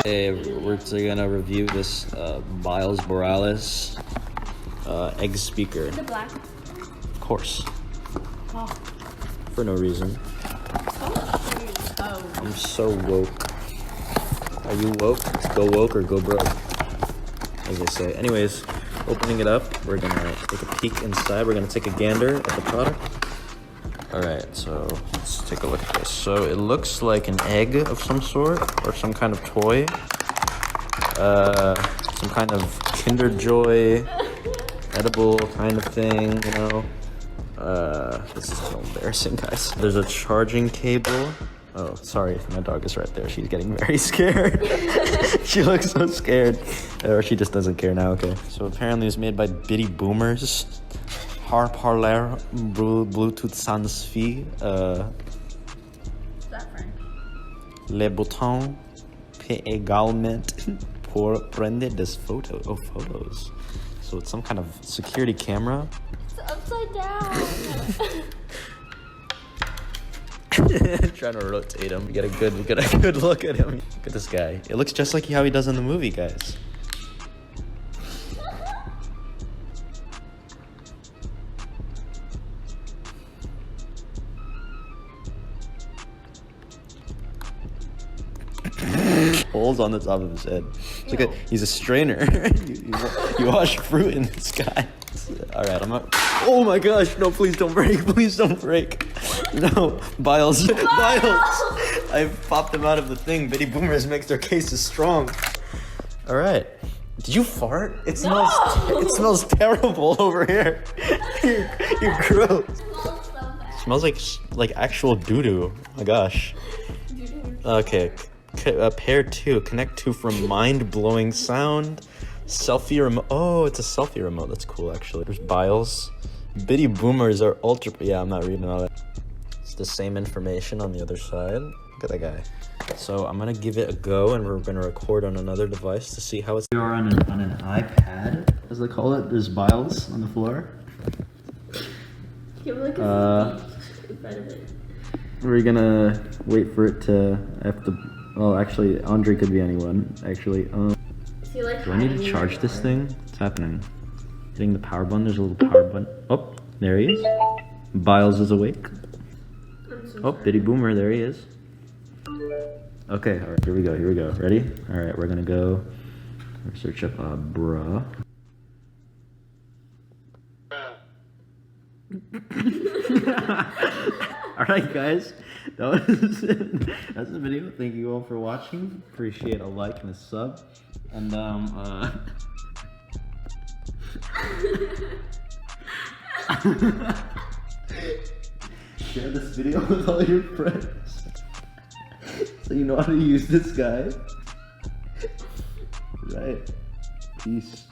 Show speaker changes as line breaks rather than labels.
Hey, we're gonna review this Miles Morales egg speaker.
The black.
Of course.
Oh.
For no reason.
Oh.
I'm so woke. Are you woke? Go woke or go broke, as they say. Anyways, opening it up, we're gonna take a peek inside. We're gonna take a gander at the product. All right, so let's take a look at this. So it looks like an egg of some sort or some kind of toy. Some kind of Kinder Joy edible kind of thing, you know. This is so embarrassing, guys. There's a charging cable. Oh, sorry, my dog is right there. She's getting very scared. She looks so scared. Or she just doesn't care now, okay. So apparently it's made by Bitty Boomers. Parler Bluetooth sans fil. Les boutons peut également pour prendre des photos. So it's some kind of security camera.
It's upside down.
Trying to rotate him. Get a good look at him. Look at this guy. It looks just like how he does in the movie, guys. Holes on the top of his head. Look at, he's a strainer. you wash fruit in this guy. All right, I'm not. Oh my gosh! No, please don't break! Please don't break! No, Biles. I popped him out of the thing. Bitty Boomers makes their cases strong. All right. Did you fart? It smells. It smells terrible over here. You're gross. It smells like actual doo doo. Oh my gosh. Okay. Pair 2, connect to from mind-blowing sound, selfie remote. Oh, it's a selfie remote. That's cool, actually. There's Biles. Bitty Boomers are ultra. Yeah, I'm not reading all that. It's the same information on the other side. Look at that guy. So I'm gonna give it a go, and we're gonna record on another device to see how it's. We are on an iPad, as they call it. There's Biles on the floor.
Give like a in front of it.
We're gonna wait for it to. I have to. Well, actually, Andre could be anyone. Actually,
Is he like
do I need to charge this thing? What's happening? Hitting the power button. There's a little power button. Oh, there he is. Biles is awake. Oh, Bitty Boomer, there he is. Okay, all right, here we go. Ready? All right, we're gonna go search up bruh. All right, guys. That's the video. Thank you all for watching. Appreciate a like and a sub. And share this video with all your friends so you know how to use this guy. Right. Peace.